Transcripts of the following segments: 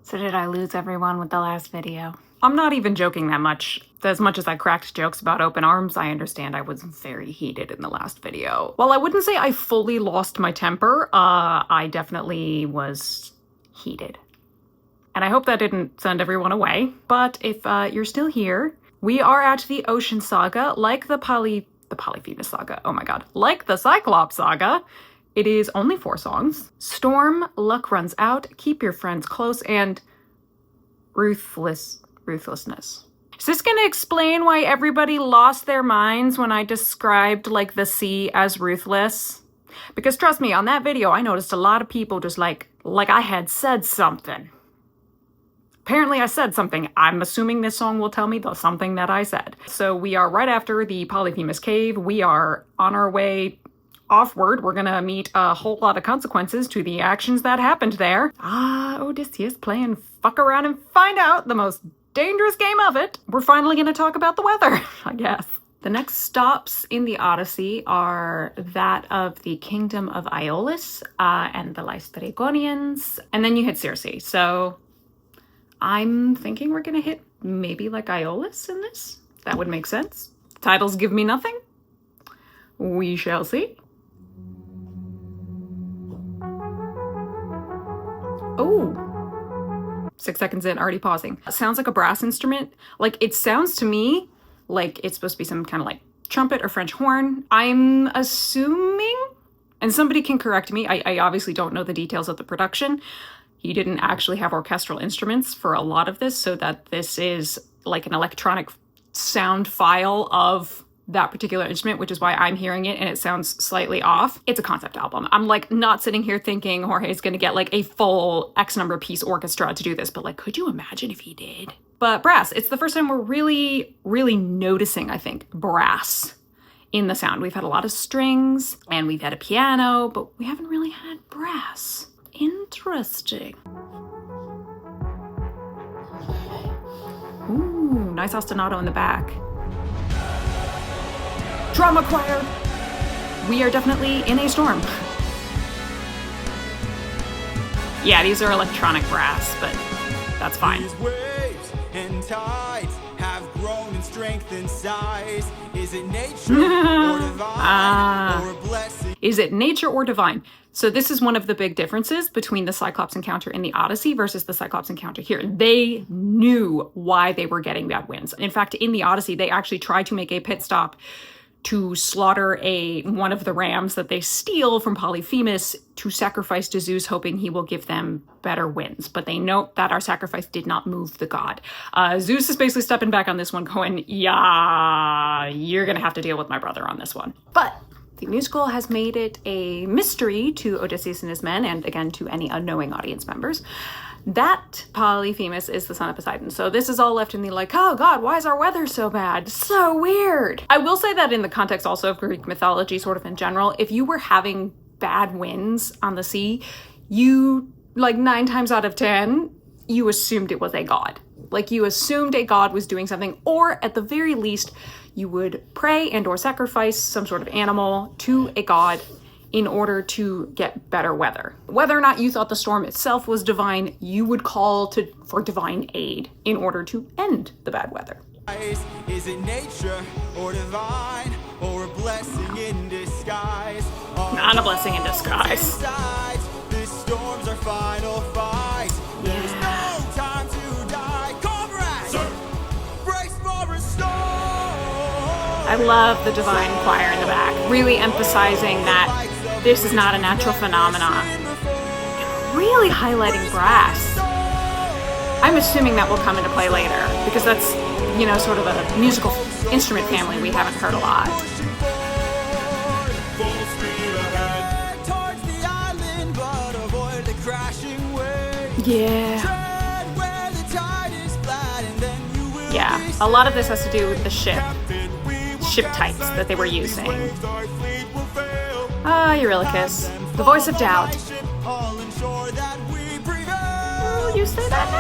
So did I lose everyone with the last video? I'm not even joking that much. As much as I cracked jokes about open arms, I understand I was very heated in the last video. While I wouldn't say I fully lost my temper, I definitely was heated. And I hope that didn't send everyone away. But if you're still here, we are at the Ocean Saga, like the Polyphemus Saga, oh my god. Like the Cyclops Saga, it is only 4 songs. Storm, Luck Runs Out, Keep Your Friends Close, and Ruthlessness. Is this gonna explain why everybody lost their minds when I described, like, the sea as ruthless? Because trust me, on that video, I noticed a lot of people just like I had said something. Apparently I said something. I'm assuming this song will tell me the something that I said. So we are right after the Polyphemus cave. We are on our way offward. We're gonna meet a whole lot of consequences to the actions that happened there. Odysseus playing fuck around and find out, the most dangerous game of it. We're finally gonna talk about the weather, I guess. The next stops in the Odyssey are that of the kingdom of Aeolus and the Laestrygonians, and then you hit Circe. So I'm thinking we're gonna hit maybe like Aeolus in this. That would make sense. Titles give me nothing. We shall see. Oh, 6 seconds in, already pausing. Sounds like a brass instrument. Like, it sounds to me like it's supposed to be some kind of like trumpet or French horn. I'm assuming, and somebody can correct me, I obviously don't know the details of the production. He didn't actually have orchestral instruments for a lot of this, so that this is like an electronic sound file of that particular instrument, which is why I'm hearing it and it sounds slightly off. It's a concept album. I'm like not sitting here thinking Jorge's gonna get like a full X number piece orchestra to do this, but like, could you imagine if he did? But brass, it's the first time we're really noticing, I think, brass in the sound. We've had a lot of strings and we've had a piano, but we haven't really had brass. Interesting. Ooh, nice ostinato in the back. Drama choir! We are definitely in a storm. Yeah, these are electronic brass, but that's fine. These waves and tides have grown in strength and size. Is it nature or divine or a blessing? Is it nature or divine? So this is one of the big differences between the Cyclops encounter in the Odyssey versus the Cyclops encounter here. They knew why they were getting bad winds. In fact, in the Odyssey, they actually tried to make a pit stop to slaughter one of the rams that they steal from Polyphemus to sacrifice to Zeus, hoping he will give them better winds. But they note that our sacrifice did not move the god. Zeus is basically stepping back on this one, going, yeah, you're gonna have to deal with my brother on this one. But the musical has made it a mystery to Odysseus and his men, and again to any unknowing audience members, that Polyphemus is the son of Poseidon. So this is all left in the like, oh god, why is our weather so bad? So weird. I will say that in the context also of Greek mythology, sort of in general, if you were having bad winds on the sea, you, like 9 times out of 10, you assumed it was a god. Like, you assumed a god was doing something, or at the very least, you would pray and or sacrifice some sort of animal to a god in order to get better weather. Whether or not you thought the storm itself was divine, you would call for divine aid in order to end the bad weather. Is it nature or divine or a blessing in disguise? Not a blessing in disguise. This storm's our final fight. There's no time to die. Comrades, brace for a storm. I love the divine choir in the back, really emphasizing that this is not a natural phenomenon. Really highlighting brass. I'm assuming that will come into play later, because that's, you know, sort of a musical instrument family we haven't heard a lot. Yeah. Yeah, a lot of this has to do with the ship types that they were using. Eurylochus, the voice of doubt. Oh, you say that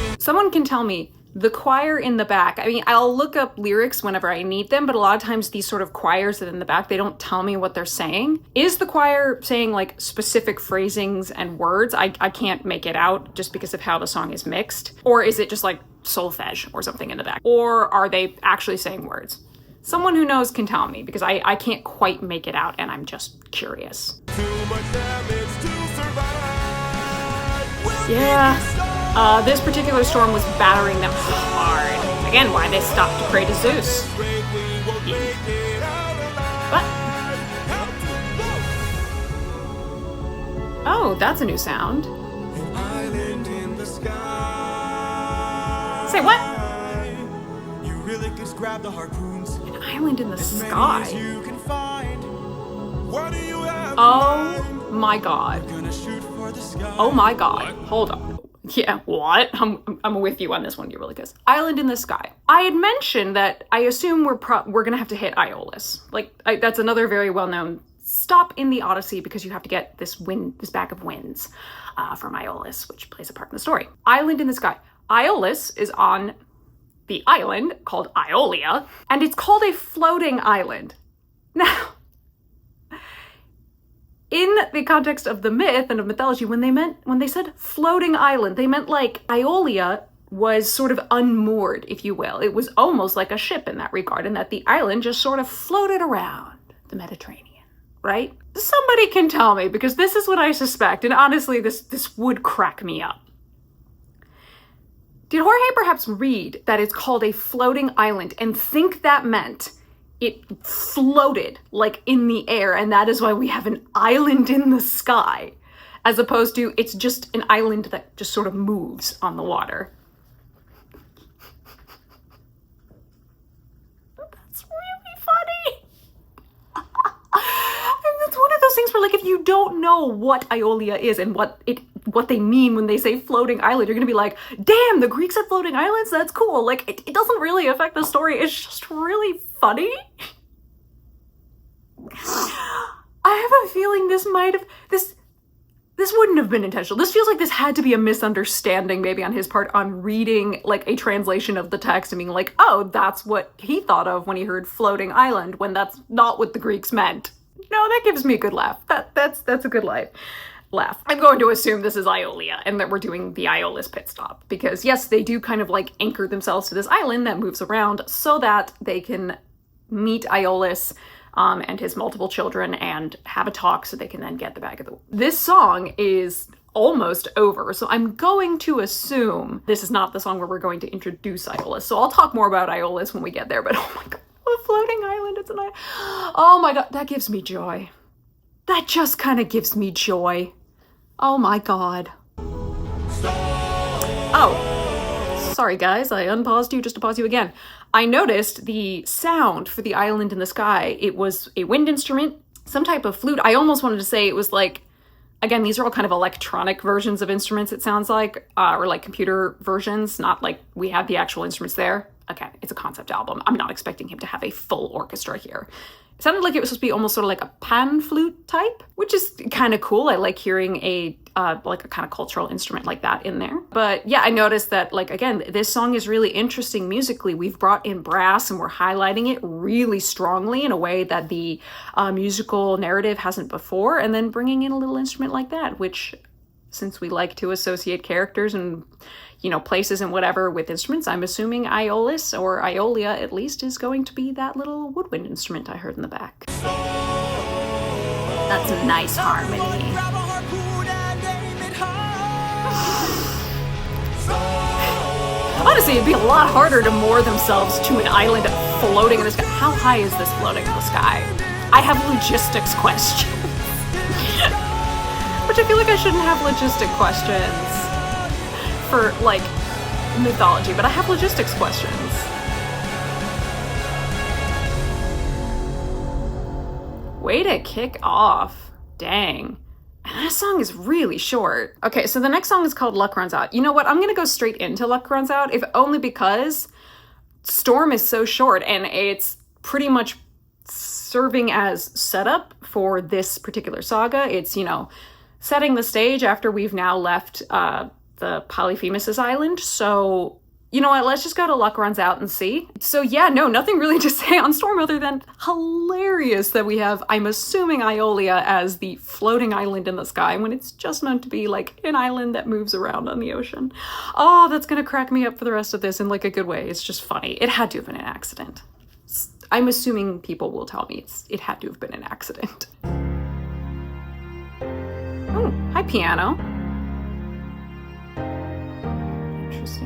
now? Someone can tell me, The choir in the back, I mean, I'll look up lyrics whenever I need them, but a lot of times these sort of choirs that are in the back, they don't tell me what they're saying. Is the choir saying like specific phrasings and words? I can't make it out just because of how the song is mixed. Or is it just like solfege or something in the back? Or are they actually saying words? Someone who knows can tell me, because I can't quite make it out and I'm just curious. Too much damage to survive. Yeah. This particular storm was battering them hard. Again, why they stopped to pray to Zeus. What? Oh, that's a new sound. An island in the sky. Say what? Eurylochus grabbed the harpoons. An island in the As many sky. as you can find. What do you have Oh in mind? my god. Gonna shoot for the sky. Oh my god. Hold on. Yeah, what? I'm with you on this one, Eurylochus. Island in the sky. I had mentioned that I assume we're gonna have to hit Aeolus. Like, that's another very well-known stop in the Odyssey, because you have to get this bag of winds from Aeolus, which plays a part in the story. Island in the sky. Aeolus is on the island called Aeolia, and it's called a floating island. Now, in the context of the myth and of mythology, when they said floating island, they meant like Aeolia was sort of unmoored, if you will. It was almost like a ship in that regard, and that the island just sort of floated around the Mediterranean, right? Somebody can tell me, because this is what I suspect, and honestly, this would crack me up. Did Jorge perhaps read that it's called a floating island and think that meant it floated like in the air, and that is why we have an island in the sky, as opposed to it's just an island that just sort of moves on the water? That's really funny. And that's one of those things where, like, if you don't know what Aeolia is and what they mean when they say floating island, you're gonna be like, damn, the Greeks had floating islands? That's cool. Like, it doesn't really affect the story. It's just really funny. I have a feeling this wouldn't have been intentional. This feels like this had to be a misunderstanding maybe on his part, on reading like a translation of the text and being like, oh, that's what he thought of when he heard floating island, when that's not what the Greeks meant. No, that gives me a good laugh. That's a good laugh. I'm going to assume this is Aeolia and that we're doing the Aeolus pit stop, because yes, they do kind of like anchor themselves to this island that moves around so that they can meet Aeolus and his multiple children and have a talk so they can then get the bag of the... This song is almost over, so I'm going to assume this is not the song where we're going to introduce Aeolus. So I'll talk more about Aeolus when we get there, but oh my god, a floating island, it's an island. Oh my god, that gives me joy. That just kind of gives me joy. Oh my god. Oh, sorry guys, I unpaused you just to pause you again. I noticed the sound for the island in the sky. It was a wind instrument, some type of flute. I almost wanted to say it was like, again, these are all kind of electronic versions of instruments, it sounds like, or like computer versions, not like we have the actual instruments there. Again, it's a concept album. I'm not expecting him to have a full orchestra here. It sounded like it was supposed to be almost sort of like a pan flute type, which is kind of cool. I like hearing a like a kind of cultural instrument like that in there. But yeah, I noticed that, like, again, this song is really interesting musically. We've brought in brass and we're highlighting it really strongly in a way that the musical narrative hasn't before, and then bringing in a little instrument like that, which, since we like to associate characters and, you know, places and whatever with instruments, I'm assuming Aeolus, or Aeolia at least, is going to be that little woodwind instrument I heard in the back. That's a nice harmony. Honestly, it'd be a lot harder to moor themselves to an island floating in the sky. How high is this floating in the sky? I have logistics questions. Which I feel like I shouldn't have logistic questions for, like, mythology, but I have logistics questions. Way to kick off. Dang. And that song is really short. Okay, so the next song is called Luck Runs Out. You know what? I'm gonna go straight into Luck Runs Out, if only because Storm is so short and it's pretty much serving as setup for this particular saga. It's, you know, setting the stage after we've now left the Polyphemus' island. So You know what, let's just go to luck runs out and see. So yeah, no, nothing really to say on Storm other than hilarious that we have, I'm assuming, Aeolia as the floating island in the sky when it's just meant to be like an island that moves around on the ocean. Oh, that's gonna crack me up for the rest of this in like a good way. It's just funny. It had to have been an accident. I'm assuming people will tell me it had to have been an accident. Oh, hi piano.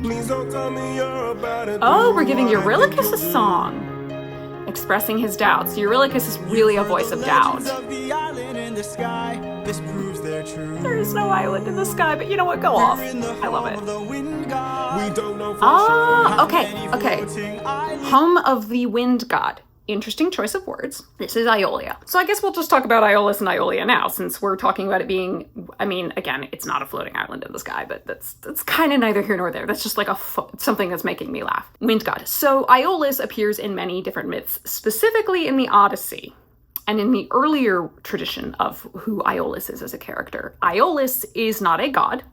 Please don't tell me you're about it. Oh, we're giving Eurylochus a song, expressing his doubts. Eurylochus is really a voice of doubt. There is no island in the sky, but you know what? Go off. I love it. Ah, okay. Home of the wind god. Interesting choice of words. This is Aeolia. So I guess we'll just talk about Aeolus and Aeolia now, since we're talking about it being, I mean, again, it's not a floating island in the sky, but that's kind of neither here nor there. That's just like something that's making me laugh. Wind god. So Aeolus appears in many different myths, specifically in the Odyssey, and in the earlier tradition of who Aeolus is as a character. Aeolus is not a god.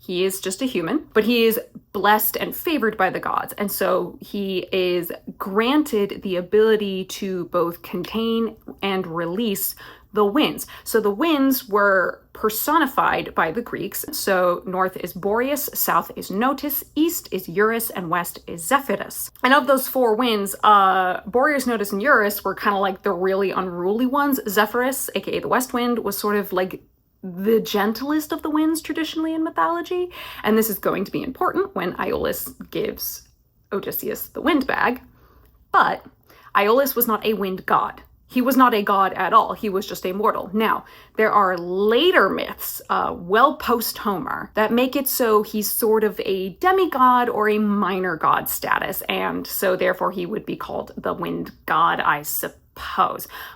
He is just a human, but he is blessed and favored by the gods. And so he is granted the ability to both contain and release the winds. So the winds were personified by the Greeks. So north is Boreas, south is Notus, east is Eurus, and west is Zephyrus. And of those four winds, Boreas, Notus, and Eurus were kind of like the really unruly ones. Zephyrus, aka the west wind, was sort of like the gentlest of the winds traditionally in mythology, and this is going to be important when Aeolus gives Odysseus the wind bag. But Aeolus was not a wind god. He was not a god at all. He was just a mortal. Now, there are later myths, well post-Homer, that make it so he's sort of a demigod or a minor god status, and so therefore he would be called the wind god, I suppose.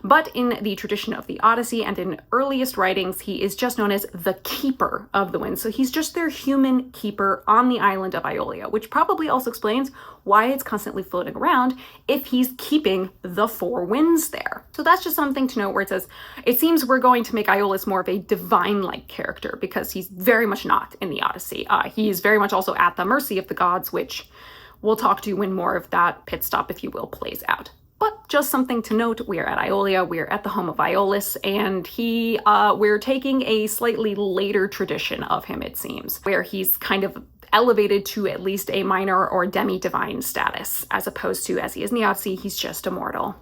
But in the tradition of the Odyssey and in earliest writings, he is just known as the keeper of the winds. So he's just their human keeper on the island of Aeolia, which probably also explains why it's constantly floating around if he's keeping the four winds there. So that's just something to note where it says, it seems we're going to make Aeolus more of a divine-like character because he's very much not in the Odyssey. He is very much also at the mercy of the gods, which we'll talk to when more of that pit stop, if you will, plays out. But just something to note, we're at Aeolia, we're at the home of Aeolus, and we're taking a slightly later tradition of him, it seems, where he's kind of elevated to at least a minor or demi-divine status, as opposed to, as he is in the Odyssey, he's just a mortal.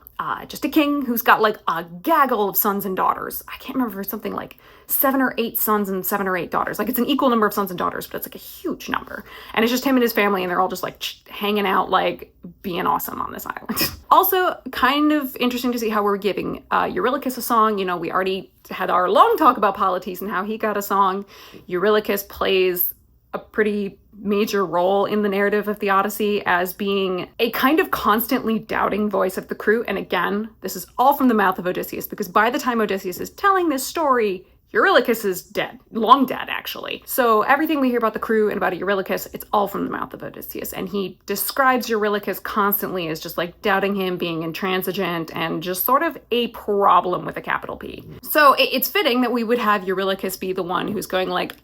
Just a king who's got like a gaggle of sons and daughters. I can't remember, something like 7 or 8 sons and 7 or 8 daughters. Like it's an equal number of sons and daughters, but it's like a huge number. And it's just him and his family, and they're all just like hanging out, like being awesome on this island. Also, kind of interesting to see how we're giving Eurylochus a song. You know, we already had our long talk about Polites and how he got a song. Eurylochus plays a pretty major role in the narrative of the Odyssey as being a kind of constantly doubting voice of the crew. And again, this is all from the mouth of Odysseus, because by the time Odysseus is telling this story, Eurylochus is dead. Long dead, actually. So everything we hear about the crew and about Eurylochus, it's all from the mouth of Odysseus. And he describes Eurylochus constantly as just like doubting him, being intransigent, and just sort of a problem with a capital P. So it's fitting that we would have Eurylochus be the one who's going like,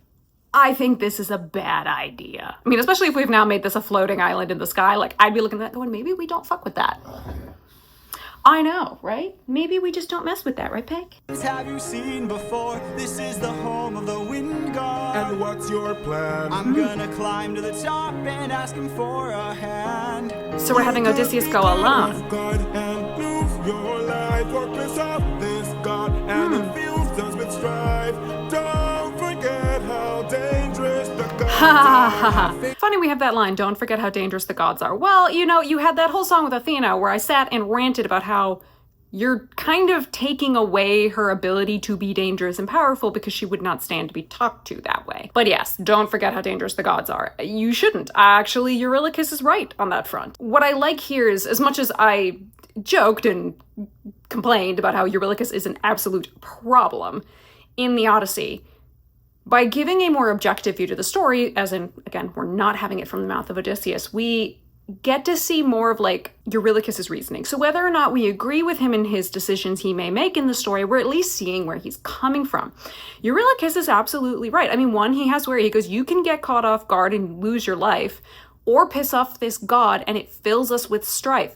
I think this is a bad idea. I mean, especially if we've now made this a floating island in the sky, like I'd be looking at that going, maybe we don't fuck with that. I know, right? Maybe we just don't mess with that, right, Peg? Have you seen before? This is the home of the wind god. And what's your plan? I'm gonna climb to the top and ask him for a hand. So we're having Odysseus go alone. God and lose your life. Worthless of this god and it fills us with strife. Don't forget how dangerous the gods are. Funny we have that line, don't forget how dangerous the gods are. Well, you know, you had that whole song with Athena where I sat and ranted about how you're kind of taking away her ability to be dangerous and powerful because she would not stand to be talked to that way. But yes, don't forget how dangerous the gods are. You shouldn't. Actually, Eurylochus is right on that front. What I like here is, as much as I joked and complained about how Eurylochus is an absolute problem in the Odyssey, by giving a more objective view to the story, as in, again, we're not having it from the mouth of Odysseus, we get to see more of like Eurylochus's reasoning. So whether or not we agree with him in his decisions he may make in the story, we're at least seeing where he's coming from. Eurylochus is absolutely right. I mean, one, he has where he goes, you can get caught off guard and lose your life, or piss off this god and it fills us with strife.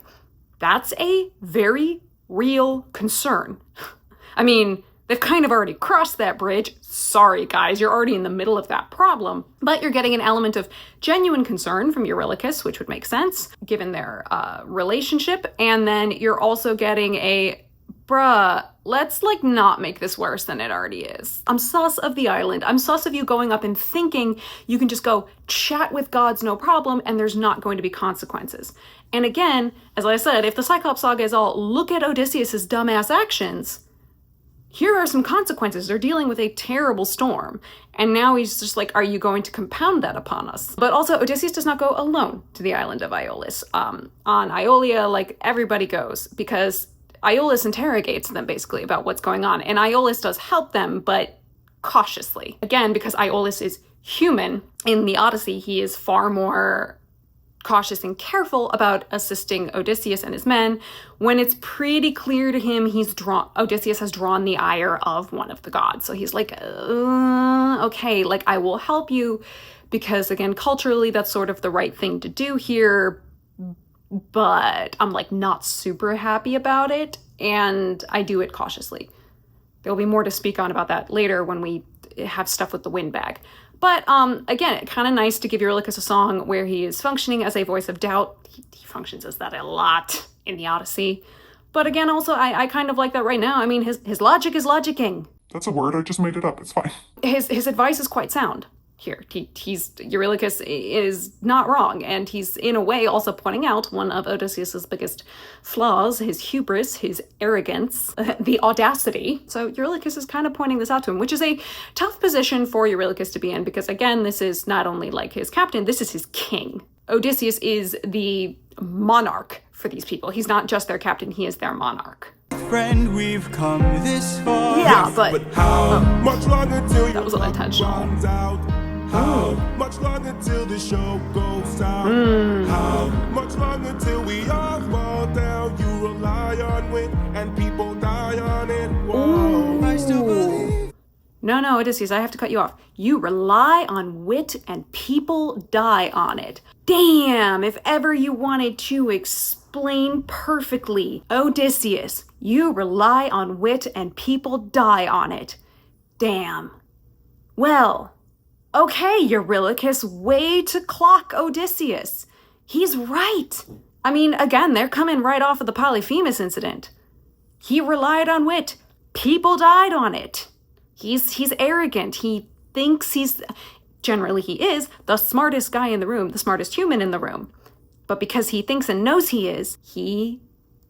That's a very real concern. I mean, they've kind of already crossed that bridge. Sorry, guys, you're already in the middle of that problem. But you're getting an element of genuine concern from Eurylochus, which would make sense, given their relationship. And then you're also getting a, bruh, let's, like, not make this worse than it already is. I'm sus of the island. I'm sus of you going up and thinking you can just go chat with gods, no problem, and there's not going to be consequences. And again, as I said, if the Cyclops saga is all, look at Odysseus's dumbass actions, here are some consequences. They're dealing with a terrible storm. And now he's just like, are you going to compound that upon us? But also, Odysseus does not go alone to the island of Aeolus. On Aeolia, like, everybody goes, because Aeolus interrogates them, basically, about what's going on. And Aeolus does help them, but cautiously. Again, because Aeolus is human, in the Odyssey, he is far more cautious and careful about assisting Odysseus and his men when it's pretty clear to him Odysseus has drawn the ire of one of the gods. So he's like, okay, like, I will help you because, again, culturally, that's sort of the right thing to do here, but I'm, like, not super happy about it, and I do it cautiously. There'll be more to speak on about that later when we have stuff with the windbag. But again, kind of nice to give Eurylochus a song where he is functioning as a voice of doubt. He functions as that a lot in the Odyssey. But again, also, I kind of like that right now. I mean, his logic is logicking. That's a word, I just made it up, it's fine. His advice is quite sound here. Eurylochus is not wrong, and he's in a way also pointing out one of Odysseus's biggest flaws, his hubris, his arrogance, the audacity. So Eurylochus is kind of pointing this out to him, which is a tough position for Eurylochus to be in, because again, this is not only like his captain, this is his king. Odysseus is the monarch for these people. He's not just their captain, he is their monarch. Friend, we've come this far. Yeah, but how much longer till that was unintentional. How much longer till the show goes out? How much longer till we all fall down? You rely on wit and people die on it. Whoa. I still believe. No, Odysseus, I have to cut you off. You rely on wit and people die on it. Damn, if ever you wanted to explain perfectly. Odysseus, you rely on wit and people die on it. Damn. Well, okay, Eurylochus, way to clock Odysseus. He's right. I mean, again, they're coming right off of the Polyphemus incident. He relied on wit. People died on it. He's arrogant. He thinks generally he is, the smartest guy in the room, the smartest human in the room. But because he thinks and knows he is, he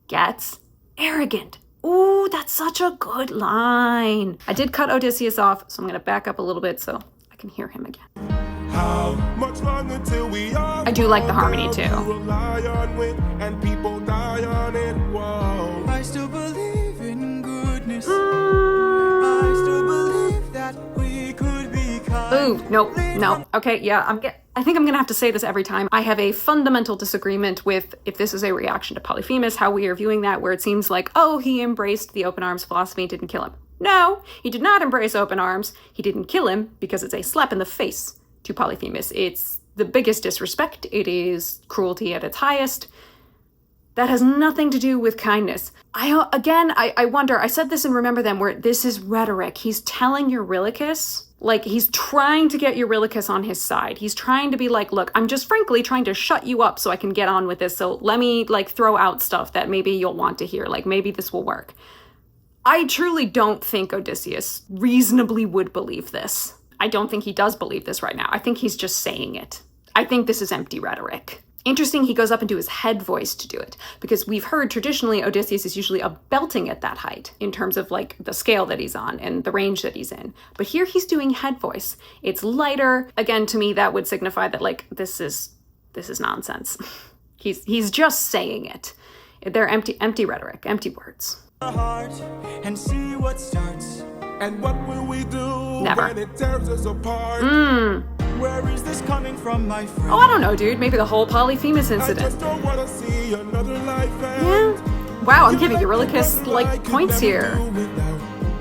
gets arrogant. Ooh, that's such a good line. I did cut Odysseus off, so I'm going to back up a little bit so I can hear him again. How much longer till we all I do like the harmony too. rely on wit and people die on it. Whoa. I still believe in goodness. I still believe that we could be kind. Ooh, no. Okay, yeah, I think I'm gonna have to say this every time. I have a fundamental disagreement with if this is a reaction to Polyphemus, how we are viewing that, where it seems like, oh, he embraced the open arms philosophy and didn't kill him. No, he did not embrace open arms. He didn't kill him because it's a slap in the face to Polyphemus. It's the biggest disrespect. It is cruelty at its highest. That has nothing to do with kindness. I wonder, I said this in Remember Them, where this is rhetoric. He's telling Eurylochus, like, he's trying to get Eurylochus on his side. He's trying to be like, look, I'm just frankly trying to shut you up so I can get on with this. So let me, like, throw out stuff that maybe you'll want to hear. Like, maybe this will work. I truly don't think Odysseus reasonably would believe this. I don't think he does believe this right now. I think he's just saying it. I think this is empty rhetoric. Interesting, he goes up into his head voice to do it, because we've heard traditionally Odysseus is usually belting at that height in terms of like the scale that he's on and the range that he's in. But here he's doing head voice. It's lighter. Again, to me, that would signify that like this is nonsense. He's just saying it. They're empty rhetoric, empty words. Heart and see what starts. And what will we do Never. when it tears us apart? Where is this coming from, my friend? Oh, I don't know, dude. Maybe the whole Polyphemus I incident. just don't want to see another life end. Yeah. Wow, I'm giving Eurylochus, like, points here.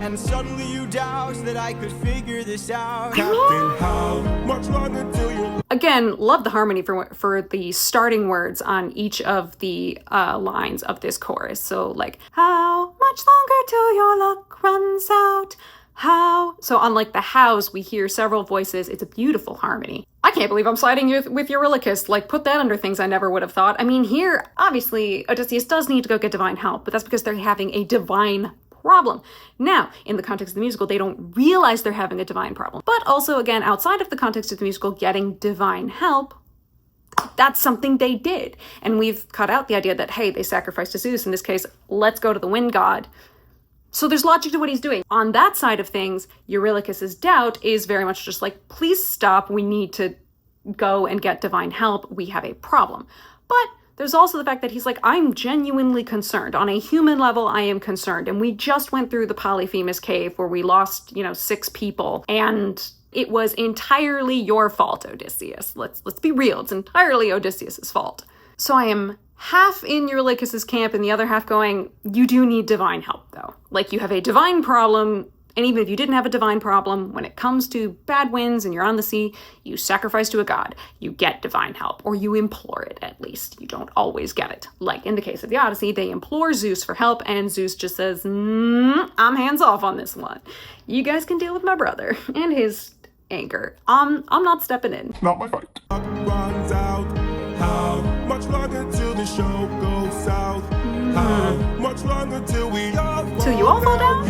And suddenly you doubt that I could figure this out. Captain, how much longer till you Again, love the harmony for the starting words on each of the lines of this chorus. So like, how much longer till your luck runs out? How? So on like the hows, we hear several voices. It's a beautiful harmony. I can't believe I'm siding with Eurylochus. Like, put that under things I never would have thought. I mean, here, obviously, Odysseus does need to go get divine help, but that's because they're having a divine problem. Now, in the context of the musical, they don't realize they're having a divine problem. But also, again, outside of the context of the musical, getting divine help, that's something they did. And we've cut out the idea that, hey, they sacrificed to Zeus. In this case, let's go to the wind god. So there's logic to what he's doing. On that side of things, Eurylochus's doubt is very much just like, please stop. We need to go and get divine help. We have a problem. But there's also the fact that he's like, I'm genuinely concerned. On a human level, I am concerned. And we just went through the Polyphemus cave where we lost, 6 people. And it was entirely your fault, Odysseus. Let's be real. It's entirely Odysseus's fault. So I am half in Eurylochus's camp and the other half going, you do need divine help, though. Like, you have a divine problem. And even if you didn't have a divine problem, when it comes to bad winds and you're on the sea, you sacrifice to a god, you get divine help, or you implore it at least. You don't always get it. Like in the case of the Odyssey, they implore Zeus for help, and Zeus just says, I'm hands off on this one. You guys can deal with my brother and his anger. I'm not stepping in. not my fight. Runs out. How much longer till the show goes south? How much longer till we all fall Till you all fall down?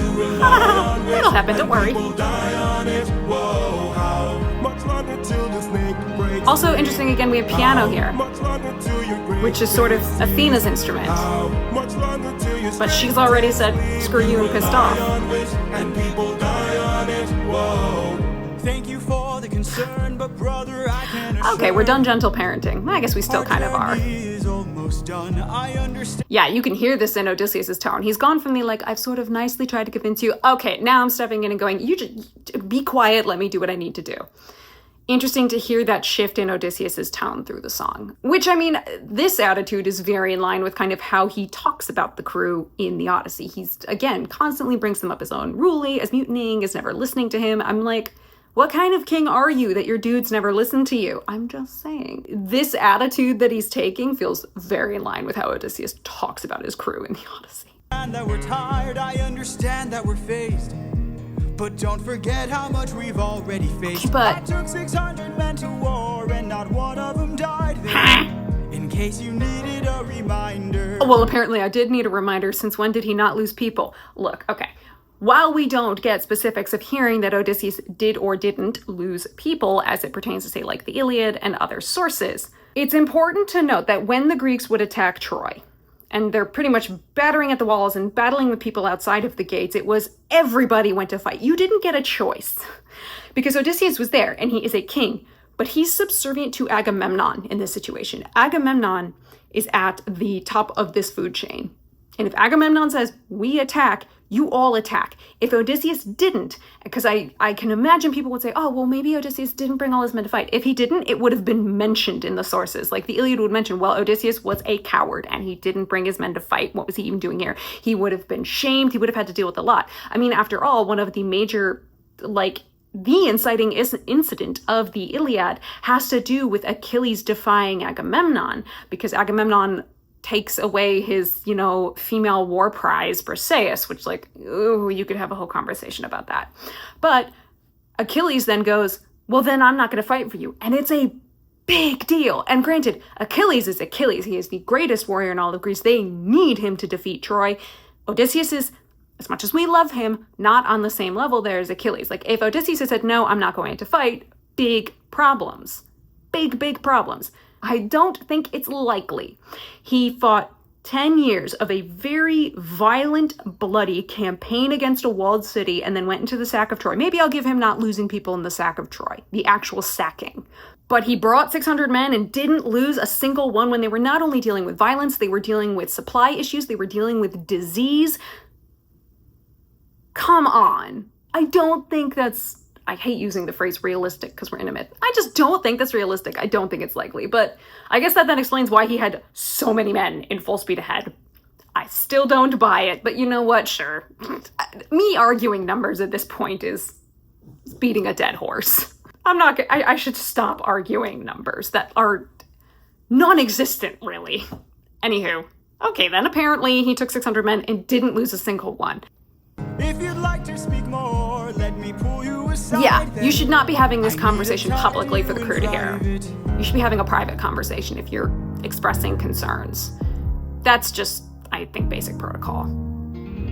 That'll happen, don't worry. People die on it. Whoa, how much longer till the snake breaks? Also interesting, again, we have piano here, Much longer till your grave which is sort of Athena's instrument. How much longer till your But she's already said, screw you, and pissed off. and people die on it. Whoa. Thank you for the concern, but brother, I can't. Okay, we're done gentle parenting. I guess we still kind of are. Is almost done. I understand. Yeah, you can hear this in Odysseus' tone. He's gone from the, like, I've sort of nicely tried to convince you. Okay, now I'm stepping in and going, you just be quiet, let me do what I need to do. Interesting to hear that shift in Odysseus' tone through the song. Which, I mean, this attitude is very in line with kind of how he talks about the crew in the Odyssey. He's, again, constantly brings them up as unruly, as mutinying, as never listening to him. I'm like, what kind of king are you that your dudes never listen to you? I'm just saying. This attitude that he's taking feels very in line with how Odysseus talks about his crew in the Odyssey. And that we're tired, I understand that we're phased. But don't forget how much we've already faced. But- I took 600 men to war and not one of them died there. In case you needed a reminder. Well, apparently I did need a reminder, since when did he not lose people? Look, okay. While we don't get specifics of hearing that Odysseus did or didn't lose people as it pertains to, say, like the Iliad and other sources, it's important to note that when the Greeks would attack Troy, and they're pretty much battering at the walls and battling the people outside of the gates, it was everybody went to fight. You didn't get a choice. Because Odysseus was there, and he is a king, but he's subservient to Agamemnon in this situation. Agamemnon is at the top of this food chain. And if Agamemnon says, we attack, you all attack. If Odysseus didn't, because I can imagine people would say, oh, well, maybe Odysseus didn't bring all his men to fight. If he didn't, it would have been mentioned in the sources. Like the Iliad would mention, well, Odysseus was a coward and he didn't bring his men to fight. What was he even doing here? He would have been shamed. He would have had to deal with a lot. I mean, after all, one of the major, the inciting incident of the Iliad has to do with Achilles defying Agamemnon, because Agamemnon takes away his, female war prize, Briseis, which, ooh, you could have a whole conversation about that. But Achilles then goes, well, then I'm not going to fight for you. And it's a big deal. And granted, Achilles is Achilles. He is the greatest warrior in all of Greece. They need him to defeat Troy. Odysseus is, as much as we love him, not on the same level there as Achilles. If Odysseus had said, no, I'm not going to fight, big problems. Big problems. I don't think it's likely. He fought 10 years of a very violent, bloody campaign against a walled city and then went into the sack of Troy. Maybe I'll give him not losing people in the sack of Troy, the actual sacking. But he brought 600 men and didn't lose a single one when they were not only dealing with violence, they were dealing with supply issues, they were dealing with disease. Come on. I don't think that's... I hate using the phrase realistic because we're in a myth. I just don't think that's realistic. I don't think it's likely. But I guess that then explains why he had so many men in full speed ahead. I still don't buy it, but you know what? Sure. Me arguing numbers at this point is beating a dead horse. I should stop arguing numbers that are non-existent, really. Anywho, okay then, apparently he took 600 men and didn't lose a single one. If you'd like to speak more, let me pull you aside. Yeah, you should not be having this conversation publicly for the crew to hear. You should be having a private conversation if you're expressing concerns. That's just, I think, basic protocol.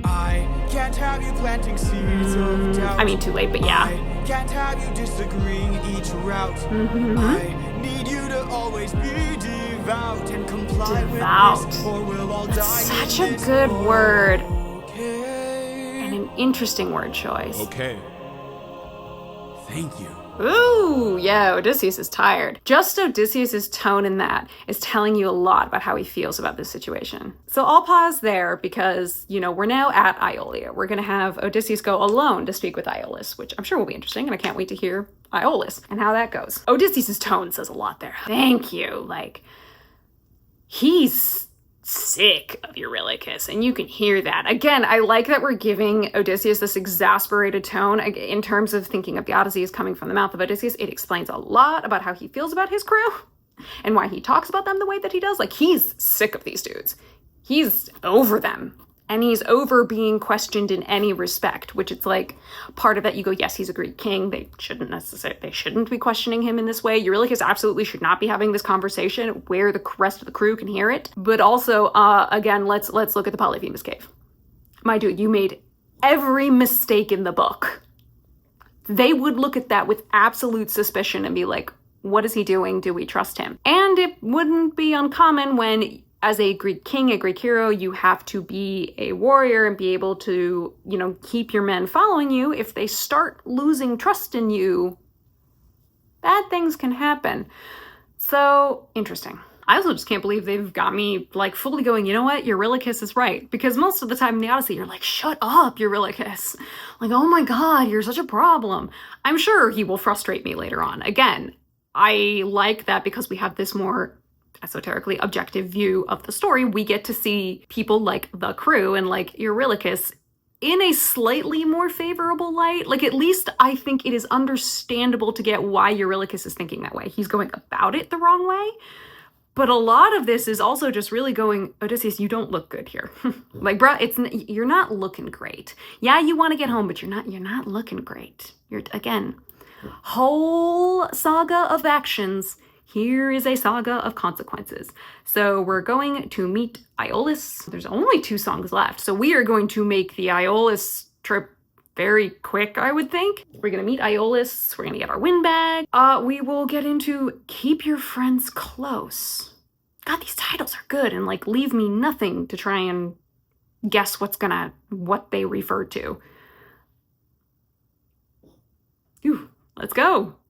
I can't have you planting seeds of doubt. I mean, too late, but yeah. I can't have you disagreeing each route. I need you to always be devout and comply Devout. with this, or we'll all That's die. such a good word. And an interesting word choice. Okay. Thank you. Ooh, yeah, Odysseus is tired. Just Odysseus's tone in that is telling you a lot about how he feels about this situation. So I'll pause there because, we're now at Aeolia. We're going to have Odysseus go alone to speak with Aeolus, which I'm sure will be interesting, and I can't wait to hear Aeolus and how that goes. Odysseus's tone says a lot there. Thank you. He's sick of Eurylochus, and you can hear that. Again, I like that we're giving Odysseus this exasperated tone. In terms of thinking of the Odyssey as coming from the mouth of Odysseus, it explains a lot about how he feels about his crew and why he talks about them the way that he does. He's sick of these dudes. He's over them. And he's over being questioned in any respect, which it's part of that you go, yes, he's a Greek king. They shouldn't be questioning him in this way. Eurylochus absolutely should not be having this conversation where the rest of the crew can hear it. But also, again, let's look at the Polyphemus cave. My dude, you made every mistake in the book. They would look at that with absolute suspicion and be like, what is he doing? Do we trust him? And it wouldn't be uncommon when, as a Greek king, a Greek hero, you have to be a warrior and be able to, keep your men following you. If they start losing trust in you, bad things can happen. So, interesting. I also just can't believe they've got me, fully going, you know what? Eurylochus is right. Because most of the time in the Odyssey, you're like, shut up, Eurylochus. Oh my god, you're such a problem. I'm sure he will frustrate me later on. Again, I like that because we have this more esoterically objective view of the story. We get to see people like the crew and Eurylochus in a slightly more favorable light. At least I think it is understandable to get why Eurylochus is thinking that way. He's going about it the wrong way. But a lot of this is also just really going, Odysseus, you don't look good here. Bruh, you're not looking great. Yeah, you want to get home, but you're not looking great. Again, whole saga of actions. Here is a saga of consequences. So we're going to meet Aeolus. There's only 2 songs left. So we are going to make the Aeolus trip very quick, I would think. We're going to meet Aeolus. We're going to get our wind bag. We will get into keep your friends close. God, these titles are good and leave me nothing to try and guess what they refer to. Let's go.